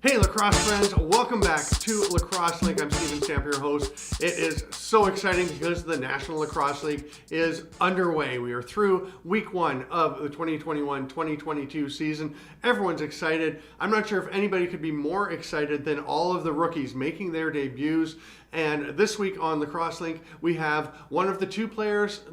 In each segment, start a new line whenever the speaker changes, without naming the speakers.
Hey lacrosse friends, welcome back to Lacrosse League. I'm Steven Stamper, your host. It is so exciting because the National Lacrosse League is underway. We are through week one of the 2021-2022 season. Everyone's excited. I'm not sure if anybody could be more excited than all of the rookies making their debuts. And this week on Lacrosse Link, we have one of the two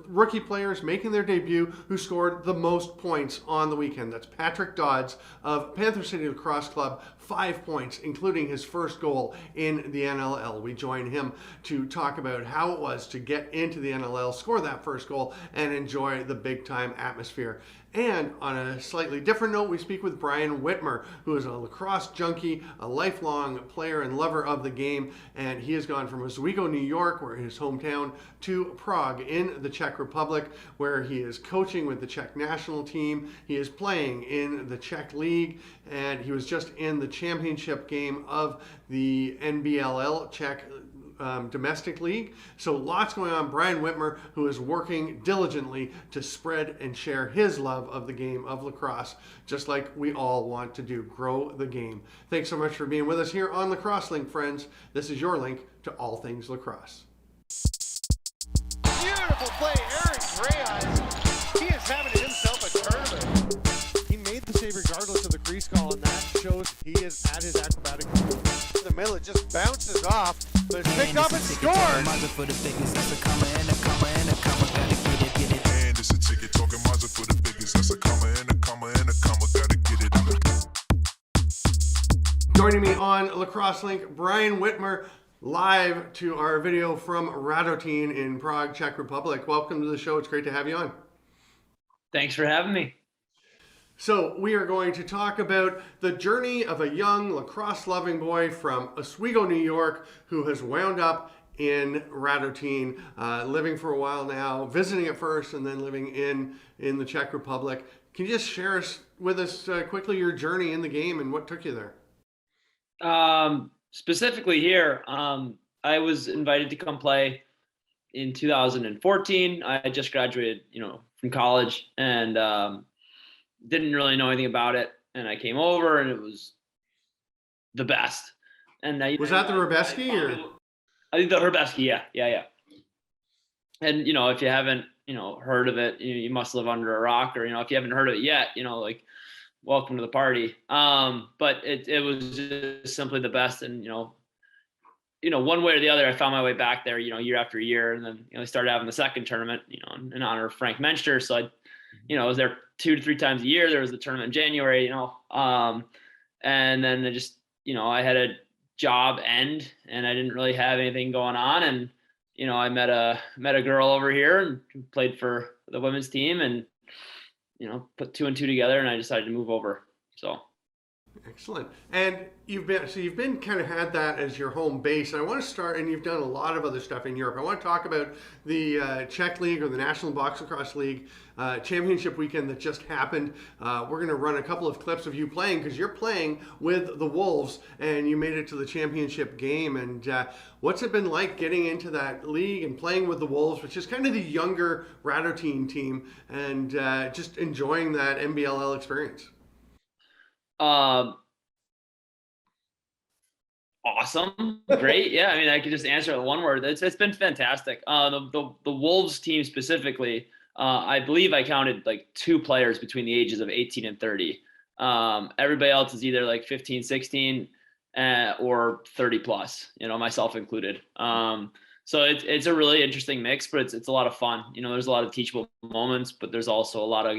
rookie players making their debut who scored the most points on the weekend. That's Patrick Dodds of Panther City Lacrosse Club, 5 points, including his first goal in the NLL. We join him to talk about how it was to get into the NLL, score that first goal, and enjoy the big time atmosphere. And on a slightly different note, we speak with Brian Witmer, who is a lacrosse junkie, a lifelong player and lover of the game. And he has gone from Oswego, New York, where his hometown, to Prague in the Czech Republic, where he is coaching with the Czech national team. He is playing in the Czech League, and he was just in the championship game of the NBLL Czech domestic league. So lots going on. Brian Witmer, who is working diligently to spread and share his love of the game of lacrosse, just like we all want to do, grow the game. Thanks so much for being with us here on Lacrosse Link, friends. This is your link to all things lacrosse.
Beautiful play, Aaron Greyeyes. He is having himself a tournament. He made the save regardless of the crease call, and that shows he is at his acrobatic. In the middle, it just bounces off, but it's picked up and scored.
And it's a ticket talking Mazda for the biggest. That's a comma and a comma and a comma. Gotta get it.
Joining me on Lacrosse Link, Brian Witmer, live to our video from Radotín in Prague, Czech Republic. Welcome to the show. It's great to have you on.
Thanks for having me.
So we are going to talk about the journey of a young lacrosse-loving boy from Oswego, New York, who has wound up in Radotín, living for a while now, visiting at first, and then living in the Czech Republic. Can you just share with us quickly your journey in the game and what took you there?
Specifically here, I was invited to come play in 2014. I had just graduated, from college, and didn't really know anything about it. And I came over, and it was the best. And
was that the Rebeski, or?
I think the Rebeski, yeah. And if you haven't, heard of it, you must live under a rock, or if you haven't heard of it yet, welcome to the party. But it was just simply the best, and one way or the other, I found my way back there, year after year, and then I started having the second tournament, in honor of Frank Menster. So I was there 2 to 3 times a year. There was the tournament in January, and then I just, I had a job end, and I didn't really have anything going on, and I met a girl over here and played for the women's team, and put 2 and 2 together, and I decided to move over. So
excellent. And you've been kind of had that as your home base. And I want to start, and you've done a lot of other stuff in Europe. I want to talk about the Czech League, or the National Box Lacrosse League championship weekend that just happened. We're going to run a couple of clips of you playing, because you're playing with the Wolves, and you made it to the championship game. And what's it been like getting into that league and playing with the Wolves, which is kind of the younger Radotín team, and just enjoying that NBLL experience?
Awesome. Great. Yeah. I mean, I could just answer it in one word. It's been fantastic. The Wolves team specifically, I believe I counted like 2 players between the ages of 18 and 30. Everybody else is either like 15, 16, or 30 plus, myself included. So it's a really interesting mix, but it's a lot of fun. There's a lot of teachable moments, but there's also a lot of,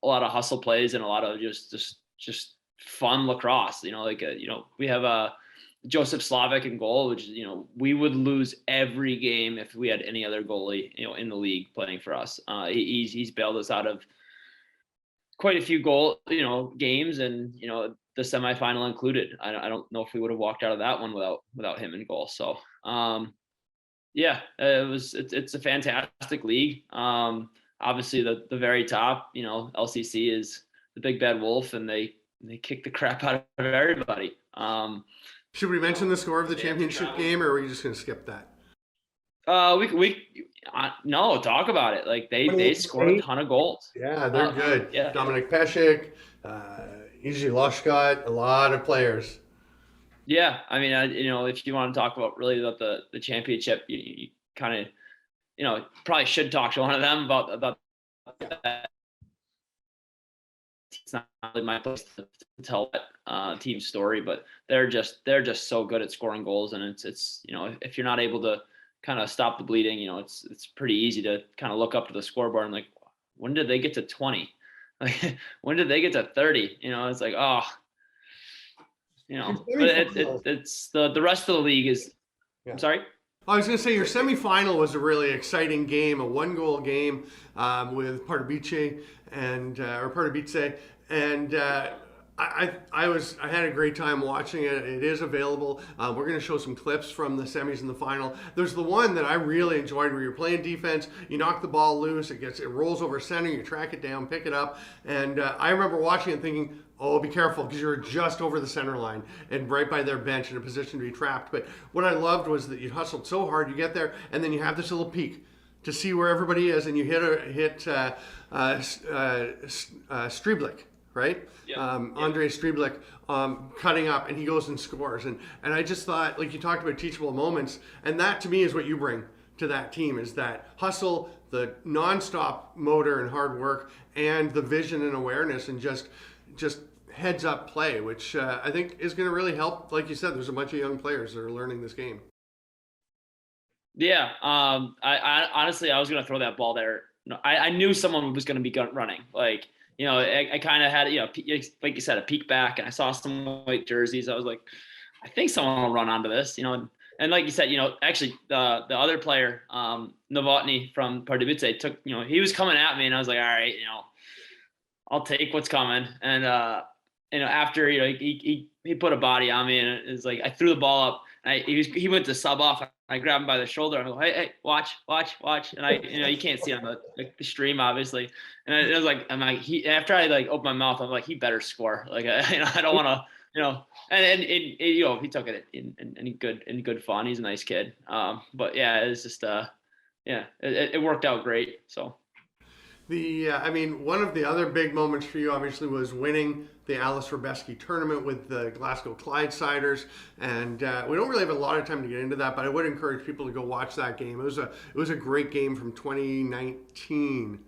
a lot of hustle plays, and a lot of just fun lacrosse. We have Joseph Slavik in goal, which we would lose every game if we had any other goalie in the league playing for us. He's bailed us out of quite a few games, and the semifinal included. I don't know if we would have walked out of that one without him in goal. So it's a fantastic league. Obviously the very top, LCC is the big bad wolf, and they kick the crap out of everybody.
Should we mention the score of the championship game, or are we just going to skip that?
No, talk about it. Like they scored a ton of goals.
Yeah, they're good.
Yeah.
Dominic Pesek, Izzy Loshkot, a lot of players.
Yeah, I mean, if you want to talk about really about the championship, you kind of, probably should talk to one of them about that. It's not really my place to tell that team story, but they're just so good at scoring goals, and it's if you're not able to kind of stop the bleeding, it's pretty easy to kind of look up to the scoreboard and like, when did they get to 20? Like, when did they get to 30? It's like, oh. But it's the rest of the league is. Yeah. I'm sorry.
I was going to say your semifinal was a really exciting game, a 1-goal game with Pardubice and I had a great time watching it. It is available. We're going to show some clips from the semis and the final. There's the one that I really enjoyed where you're playing defense, you knock the ball loose, it rolls over center, you track it down, pick it up, and I remember watching it thinking, oh, be careful, because you're just over the center line and right by their bench in a position to be trapped. But what I loved was that you hustled so hard, you get there, and then you have this little peek to see where everybody is, and you hit Streblik, right?
Yeah.
Andre Streblik cutting up, and he goes and scores. And I just thought, like you talked about teachable moments, and that to me is what you bring to that team, is that hustle, the nonstop motor and hard work, and the vision and awareness, and just heads up play, which I think is going to really help. Like you said, there's a bunch of young players that are learning this game.
Yeah. I honestly, I was going to throw that ball there. No, I knew someone was going to be running. Like, I kind of had, like you said, a peek back, and I saw some white jerseys. I was like, I think someone will run onto this, and like you said, actually the other player, Novotny from Pardubice took, he was coming at me, and I was like, all right, I'll take what's coming. And, after, he put a body on me, and it's like, I threw the ball up, and he went to sub off. I grabbed him by the shoulder. I'm like, hey, watch. And you can't see on the stream, obviously. And it was like, after I opened my mouth, I'm like, he better score. Like, I don't want to, and he took it in good fun. He's a nice kid. But yeah, it's just, it worked out great. So.
One of the other big moments for you obviously was winning the Alice Robeski tournament with the Glasgow Clydesiders, and we don't really have a lot of time to get into that, but I would encourage people to go watch that game. It was a great game from 2019.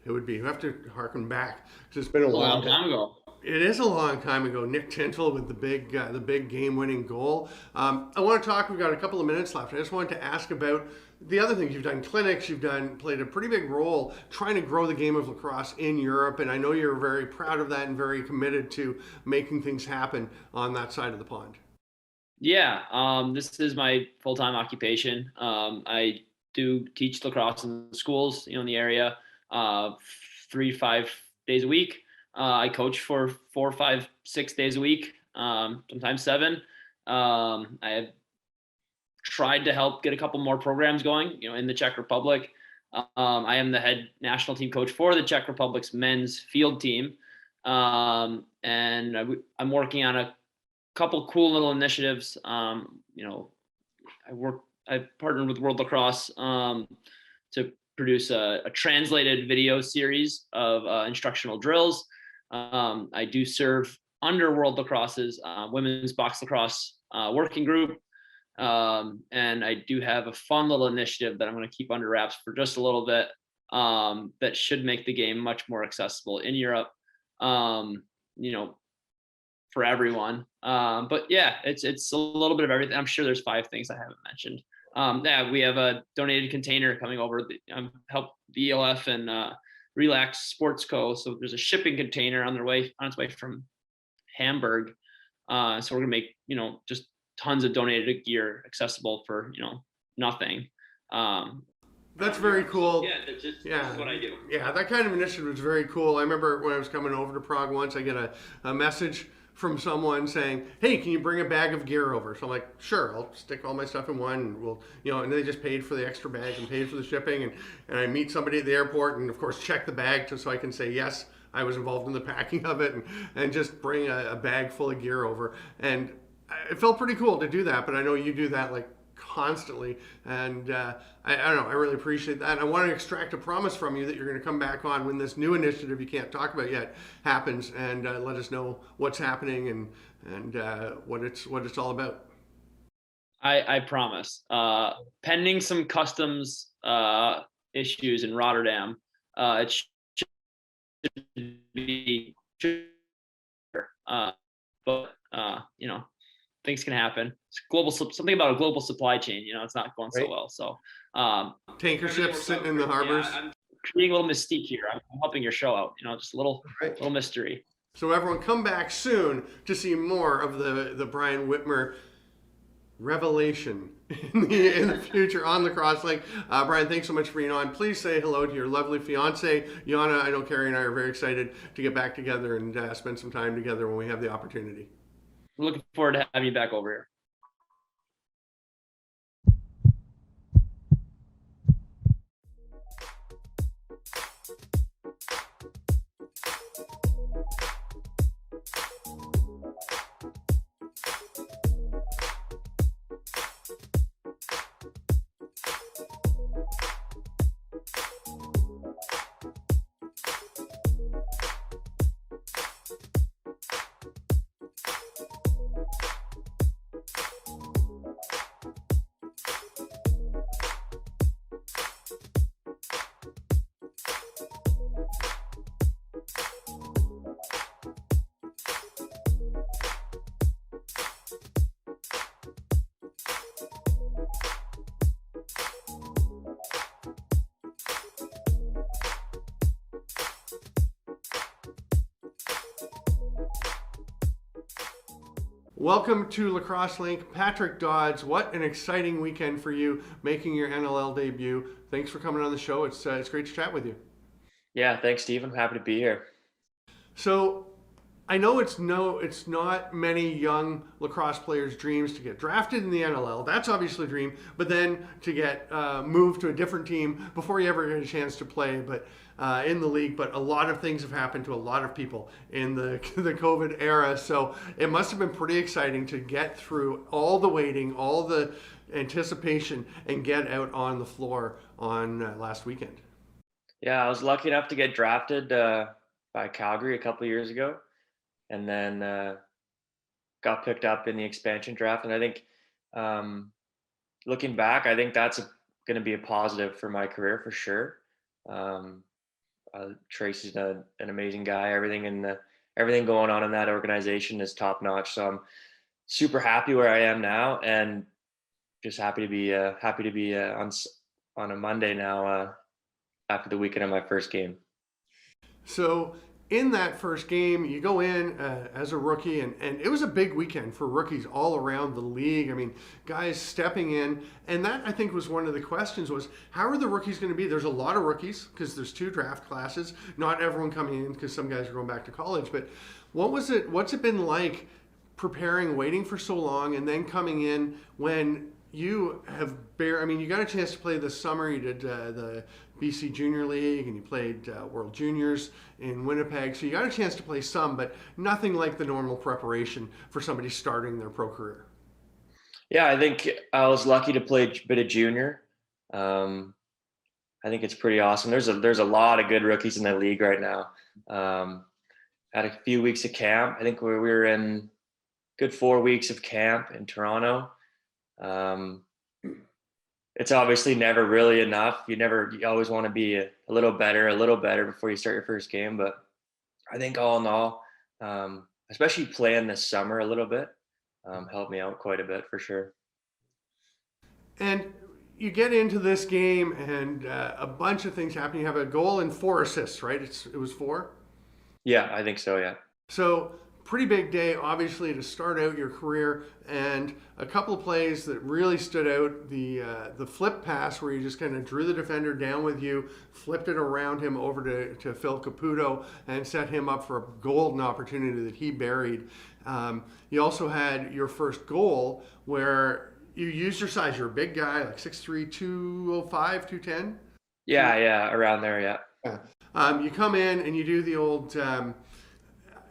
It would be. You have to harken back because it's been a
long time ago.
It is a long time ago. Nick Tintle with the big game-winning goal. I want to talk. We've got a couple of minutes left. I just wanted to ask about the other things. You've done clinics. You've played a pretty big role trying to grow the game of lacrosse in Europe, and I know you're very proud of that and very committed to making things happen on that side of the pond.
Yeah, this is my full-time occupation. I do teach lacrosse in schools, in the area, 3 to 5 days a week. I coach for 4, 5, 6 days a week, sometimes 7. I have tried to help get a couple more programs going, in the Czech Republic. I am the head national team coach for the Czech Republic's men's field team. And I'm working on a couple cool little initiatives. I partnered with World Lacrosse to produce a translated video series of instructional drills. I do serve under World Lacrosse's women's box lacrosse working group. And I do have a fun little initiative that I'm going to keep under wraps for just a little bit, that should make the game much more accessible in Europe, for everyone. But yeah, it's a little bit of everything. I'm sure there's 5 things I haven't mentioned. We have a donated container coming over, help the ELF and Relax Sports Co. So there's a shipping container on its way from Hamburg. So we're gonna make, just tons of donated gear accessible for, nothing.
That's very cool.
Yeah, that's just what I do.
Yeah, that kind of initiative is very cool. I remember when I was coming over to Prague once, I get a message from someone saying, hey, can you bring a bag of gear over? So I'm like, sure, I'll stick all my stuff in one, and we'll, and they just paid for the extra bag and paid for the shipping. And I meet somebody at the airport and of course check the bag so I can say, yes, I was involved in the packing of it, and just bring a bag full of gear over. And it felt pretty cool to do that, but I know you do that like constantly. And I don't know, I really appreciate that. And I want to extract a promise from you that you're going to come back on when this new initiative you can't talk about yet happens, and let us know what's happening and what it's all about.
I promise. Pending some customs issues in Rotterdam, it should be but things can happen. It's something about a global supply chain. It's not going so well. So
tanker ships sitting in the harbors.
I'm creating a little mystique here. I'm helping your show out. Just a little mystery.
So everyone, come back soon to see more of the Brian Witmer revelation in the future on Lacrosse Link. Brian, thanks so much for being on. Please say hello to your lovely fiance, Yana. I know Carrie and I are very excited to get back together and spend some time together when we have the opportunity.
I'm looking forward to having you back over here.
Welcome to Lacrosse Link, Patrick Dodds. What an exciting weekend for you, making your NLL debut. Thanks for coming on the show. It's great to chat with you.
Yeah, thanks, Steve. I'm happy to be here.
So I know it's not many young lacrosse players' dreams to get drafted in the NLL. That's obviously a dream, but then to get moved to a different team before you ever get a chance to play, but in the league. But a lot of things have happened to a lot of people in the COVID era. So it must have been pretty exciting to get through all the waiting, all the anticipation, and get out on the floor on last weekend.
Yeah, I was lucky enough to get drafted by Calgary a couple of years ago, and then got picked up in the expansion draft. And I think looking back, I think that's going to be a positive for my career for sure. Tracy's an amazing guy. Everything going on in that organization is top notch. So I'm super happy where I am now, and just happy to be on a Monday now after the weekend of my first game.
So in that first game, you go in as a rookie, and it was a big weekend for rookies all around the league. I mean, guys stepping in, and that I think was one of the questions was, how are the rookies going to be? There's a lot of rookies because there's 2 draft classes, not everyone coming in because some guys are going back to college, but what's it been like preparing, waiting for so long, and then coming in when you you got a chance to play this summer. You did the BC Junior League, and you played World Juniors in Winnipeg. So you got a chance to play some, but nothing like the normal preparation for somebody starting their pro career.
Yeah, I think I was lucky to play a bit of junior. I think it's pretty awesome. There's a lot of good rookies in the league right now. Had a few weeks of camp. I think we were in good 4 weeks of camp in Toronto. It's obviously never really enough. You always want to be a little better before you start your first game. But I think all in all, especially playing this summer a little bit, helped me out quite a bit for sure.
And you get into this game, and a bunch of things happen. You have a goal and 4 assists, right? It was 4?
Yeah, I think so, yeah.
So pretty big day, obviously, to start out your career, and a couple of plays that really stood out. The flip pass where you just kind of drew the defender down with you, flipped it around him over to Phil Caputo, and set him up for a golden opportunity that he buried. You also had your first goal where you used your size. You're a big guy, like 6'3", 205, 210?
Yeah, around there, yeah.
You come in and you do the old...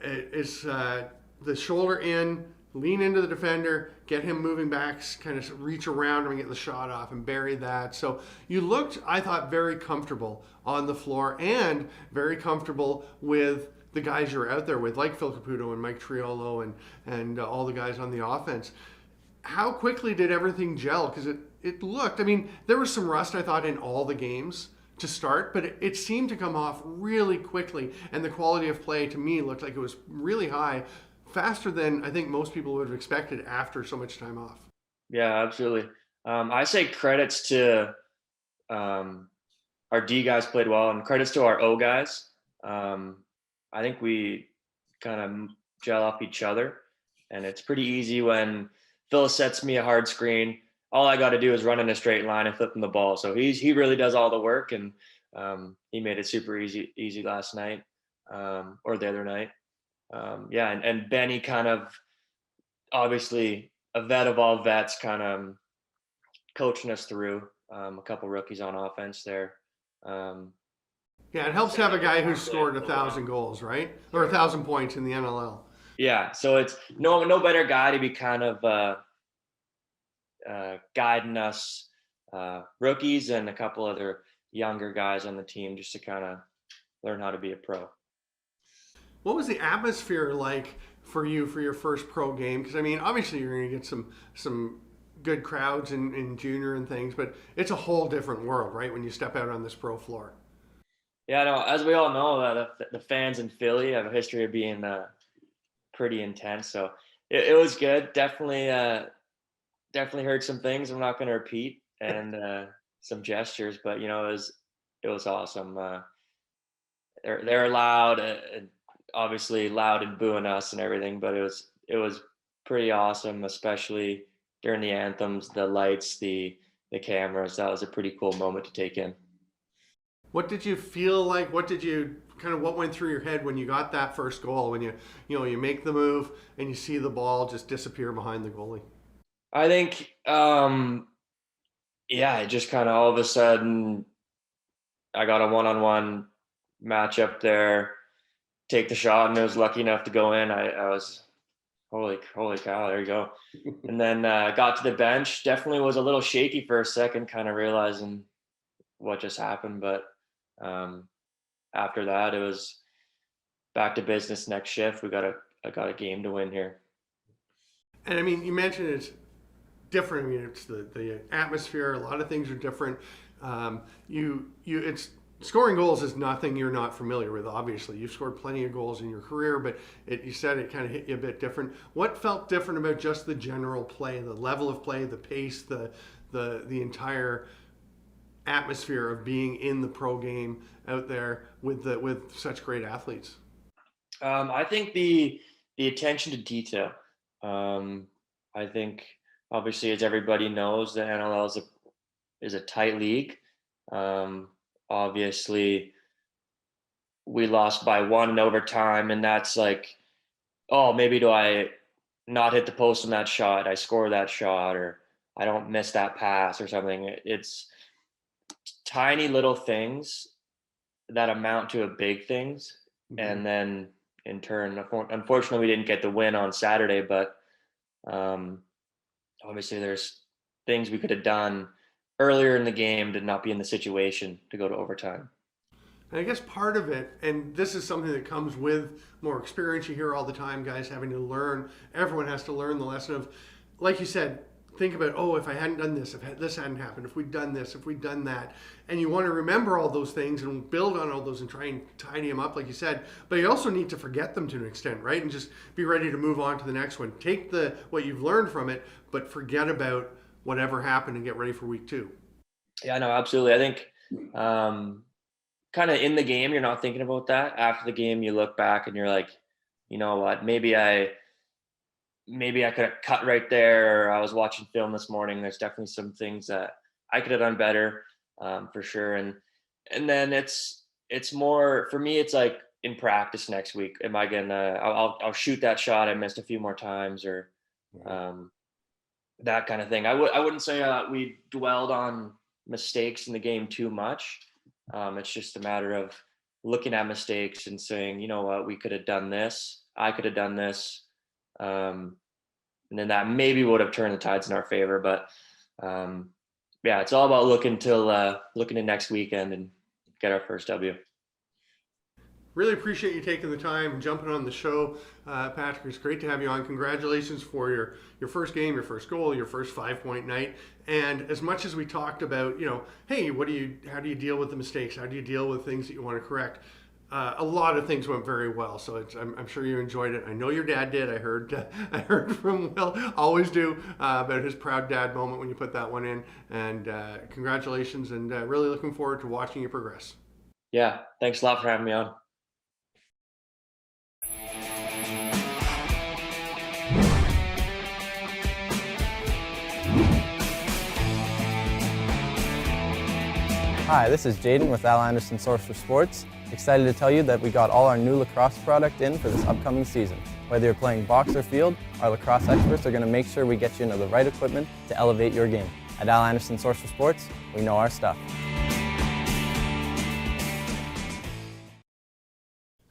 it's the shoulder in, lean into the defender, get him moving back, kind of reach around and get the shot off and bury that. So you looked, I thought, very comfortable on the floor and very comfortable with the guys you're out there with, like Phil Caputo and Mike Triolo and all the guys on the offense. How quickly did everything gel? Because it looked, I mean, there was some rust, I thought, in all the games to start, but it seemed to come off really quickly, and the quality of play to me looked like it was really high, faster than I think most people would have expected after so much time off.
Yeah, absolutely. I say credits to our D guys played well, and credits to our O guys. I think we kind of gel off each other, and it's pretty easy when Phil sets me a hard screen. All I got to do is run in a straight line and flip him the ball. So he really does all the work, and he made it super easy last night or the other night. Yeah, and Benny kind of obviously a vet of all vets, kind of coaching us through a couple rookies on offense there.
Yeah, it helps to have a guy who's scored 1,000 goals, right? Or 1,000 points in the NLL.
Yeah, so it's no better guy to be kind of guiding us rookies and a couple other younger guys on the team just to kind of learn how to be a pro.
What was the atmosphere like for you for your first pro game? Because I mean, obviously you're going to get some good crowds in junior and things, but it's a whole different world, right? When you step out on this pro floor.
Yeah, no. As we all know, the fans in Philly have a history of being pretty intense. So it was good. Definitely heard some things I'm not going to repeat, and some gestures, but you know, it was awesome. They're loud, obviously loud and booing us and everything, but it was pretty awesome, especially during the anthems, the lights, the cameras. That was a pretty cool moment to take in.
What did you feel like? What went through your head when you got that first goal? When you make the move and you see the ball just disappear behind the goalie?
I think, it just kind of all of a sudden, I got a one-on-one matchup there, take the shot, and I was lucky enough to go in. I was, holy cow, there you go. And then got to the bench. Definitely was a little shaky for a second, kind of realizing what just happened. But after that, it was back to business next shift. I got a game to win here.
And I mean, you mentioned it's different. I mean, it's the atmosphere. A lot of things are different. It's scoring goals is nothing you're not familiar with. Obviously, you've scored plenty of goals in your career, but you said it kind of hit you a bit different. What felt different about just the general play, the level of play, the pace, the entire atmosphere of being in the pro game out there with such great athletes?
I think the attention to detail. I think obviously, as everybody knows, the NLL is a tight league. Obviously, we lost by 1 in overtime, and that's like, oh, maybe do I not hit the post on that shot? I score that shot, or I don't miss that pass or something. It's tiny little things that amount to a big things. Mm-hmm. And then in turn, unfortunately, we didn't get the win on Saturday, but obviously there's things we could have done earlier in the game to not be in the situation to go to overtime.
And I guess part of it, and this is something that comes with more experience, you hear all the time, guys having to learn, everyone has to learn the lesson of, like you said, think about, oh, if I hadn't done this, if this hadn't happened, if we'd done this, if we'd done that. And you want to remember all those things and build on all those and try and tidy them up, like you said. But you also need to forget them to an extent, right? And just be ready to move on to the next one. Take what you've learned from it, but forget about whatever happened and get ready for week 2.
Yeah, no, absolutely. I think kind of in the game, you're not thinking about that. After the game, you look back and you're like, you know what, maybe I could have cut right there. Or I was watching film this morning. There's definitely some things that I could have done better, for sure. And then it's more for me. It's like in practice next week. Am I gonna? I'll shoot that shot I missed a few more times, or that kind of thing. I wouldn't say we dwelled on mistakes in the game too much. It's just a matter of looking at mistakes and saying, you know what, we could have done this. I could have done this. And then that maybe would have turned the tides in our favor. But yeah, it's all about looking to next weekend and get our first W.
Really appreciate you taking the time and jumping on the show, Patrick. It's great to have you on. Congratulations for your first game, your first goal, your first 5-point night. And as much as we talked about, hey, how do you deal with the mistakes? How do you deal with things that you want to correct? A lot of things went very well, so I'm sure you enjoyed it. I know your dad did. I heard from Will, always do, about his proud dad moment when you put that one in. And congratulations, and really looking forward to watching you progress.
Yeah, thanks a lot for having me on.
Hi, this is Jaden with Al Anderson Source for Sports. Excited to tell you that we got all our new lacrosse product in for this upcoming season. Whether you're playing box or field, our lacrosse experts are going to make sure we get you into the right equipment to elevate your game. At Al Anderson Source for Sports, we know our stuff.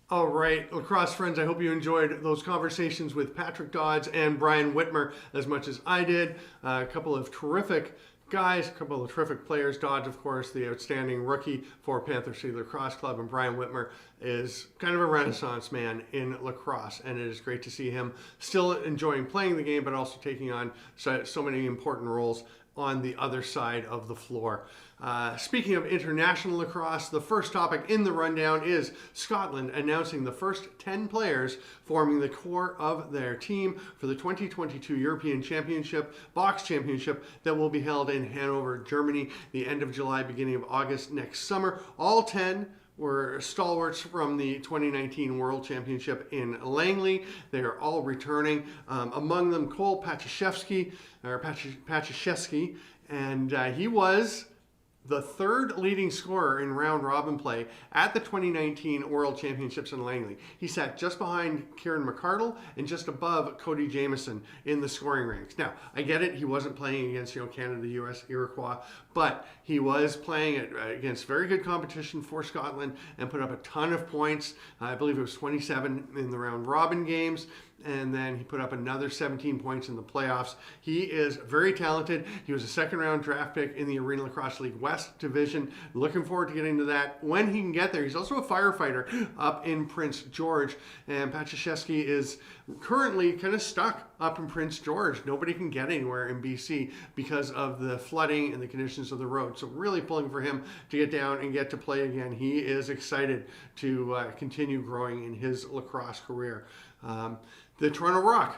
All right, lacrosse friends, I hope you enjoyed those conversations with Patrick Dodds and Brian Witmer as much as I did. A couple of terrific guys, a couple of terrific players. Dodds, of course, the outstanding rookie for Panther City Lacrosse Club, and Brian Witmer is kind of a renaissance man in lacrosse, and it is great to see him still enjoying playing the game, but also taking on so many important roles on the other side of the floor. Speaking of international lacrosse, the first topic in the rundown is Scotland announcing the first 10 players forming the core of their team for the 2022 European Championship, Box Championship, that will be held in Hanover, Germany, the end of July, beginning of August next summer. All 10 were stalwarts from the 2019 World Championship in Langley. They are all returning. Among them, Cole Pachishevsky, and he was the third leading scorer in round robin play at the 2019 World Championships in Langley. He sat just behind Kieran McCardle and just above Cody Jamieson in the scoring ranks. Now, I get it, he wasn't playing against Canada, US, Iroquois, but he was playing against very good competition for Scotland and put up a ton of points. I believe it was 27 in the round robin games, and then he put up another 17 points in the playoffs. He is very talented. He was a second-round draft pick in the Arena Lacrosse League West Division. Looking forward to getting to that when he can get there. He's also a firefighter up in Prince George, and Pachishevsky is currently kind of stuck up in Prince George. Nobody can get anywhere in BC because of the flooding and the conditions of the road. So really pulling for him to get down and get to play again. He is excited to continue growing in his lacrosse career. The Toronto Rock,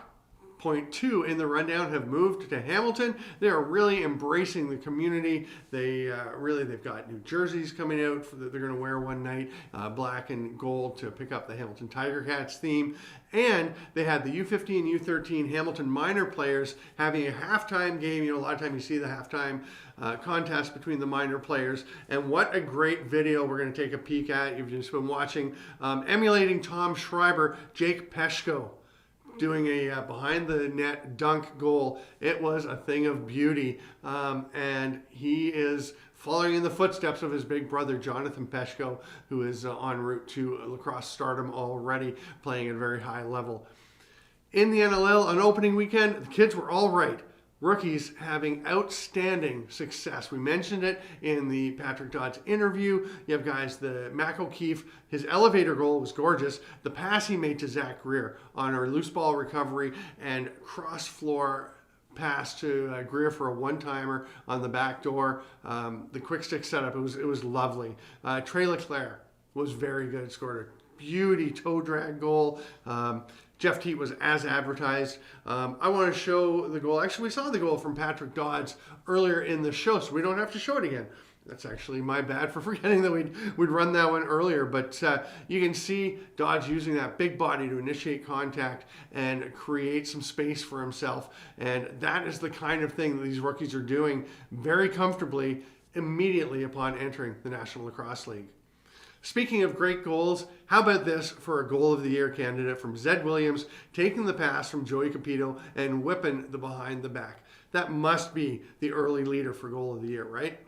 point 2 in the rundown, have moved to Hamilton. They are really embracing the community. They've got new jerseys coming out that they're going to wear one night, black and gold, to pick up the Hamilton Tiger Cats theme. And they had the U15 and U13 Hamilton minor players having a halftime game. A lot of times you see the halftime contest between the minor players. And what a great video we're going to take a peek at. You've just been watching, emulating Tom Schreiber, Jake Peshko doing a behind the net dunk goal. It was a thing of beauty, and he is following in the footsteps of his big brother Jonathan Peshko, who is en route to lacrosse stardom already, playing at a very high level. In the NLL on opening weekend, the kids were all right. Rookies having outstanding success. We mentioned it in the Patrick Dodds interview. You have guys, the Mac O'Keefe, his elevator goal was gorgeous. The pass he made to Zach Greer on our loose ball recovery and cross floor pass to Greer for a one-timer on the back door. The quick stick setup, it was lovely. Trey Leclerc was very good, scored a beauty toe drag goal. Jeff Teat was as advertised. I want to show the goal. Actually, we saw the goal from Patrick Dodds earlier in the show, so we don't have to show it again. That's actually my bad for forgetting that we'd run that one earlier. But you can see Dodds using that big body to initiate contact and create some space for himself. And that is the kind of thing that these rookies are doing very comfortably immediately upon entering the National Lacrosse League. Speaking of great goals, how about this for a Goal of the Year candidate from Zed Williams, taking the pass from Joey Capito and whipping the behind the back. That must be the early leader for Goal of the Year, right?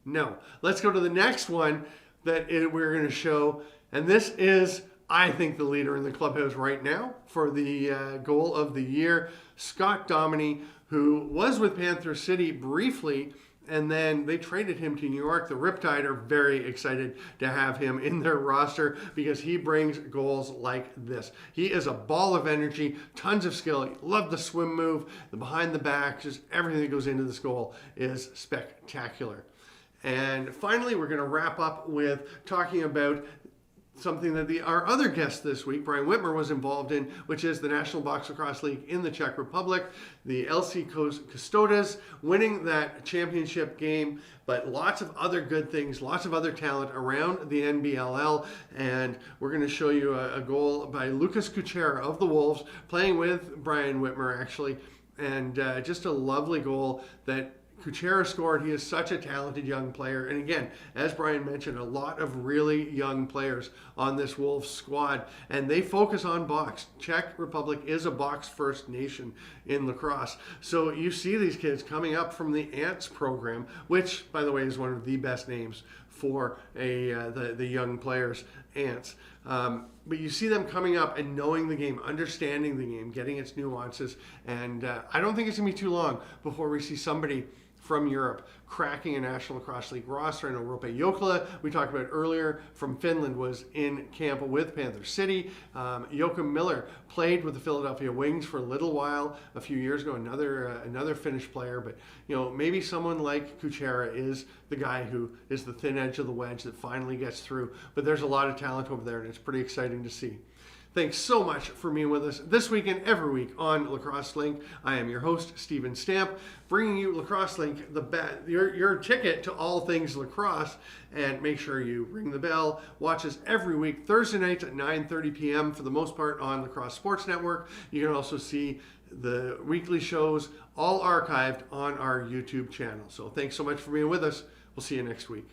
No. Let's go to the next one that we're going to show, and this is I think the leader in the clubhouse right now for the goal of the year, Scott Dominey, who was with Panther City briefly, and then they traded him to New York. The Riptide are very excited to have him in their roster because he brings goals like this. He is a ball of energy, tons of skill. Love the swim move, the behind the back, just everything that goes into this goal is spectacular. And finally, we're going to wrap up with talking about something that our other guest this week, Brian Witmer, was involved in, which is the National Lacrosse League in the Czech Republic. The LC Custodes winning that championship game, but lots of other good things, lots of other talent around the NBLL. And we're going to show you a goal by Lucas Kuchera of the Wolves, playing with Brian Witmer, actually. And just a lovely goal that Kuchera scored. He is such a talented young player. And again, as Brian mentioned, a lot of really young players on this Wolves squad. And they focus on box. Czech Republic is a box-first nation in lacrosse. So you see these kids coming up from the ANTS program, which, by the way, is one of the best names for the young players, ANTS. But you see them coming up and knowing the game, understanding the game, getting its nuances. And I don't think it's going to be too long before we see somebody from Europe cracking a National Lacrosse League roster. I know Roope Jokela, we talked about earlier, from Finland, was in camp with Panther City. Joachim Miller played with the Philadelphia Wings for a little while a few years ago, another Finnish player. But maybe someone like Kuchera is the guy who is the thin edge of the wedge that finally gets through. But there's a lot of talent over there, and it's pretty exciting to see. Thanks so much for being with us this week and every week on Lacrosse Link. I am your host, Steven Stamp, bringing you Lacrosse Link, your ticket to all things lacrosse. And make sure you ring the bell. Watch us every week, Thursday nights at 9:30 p.m. for the most part on Lacrosse Sports Network. You can also see the weekly shows all archived on our YouTube channel. So thanks so much for being with us. We'll see you next week.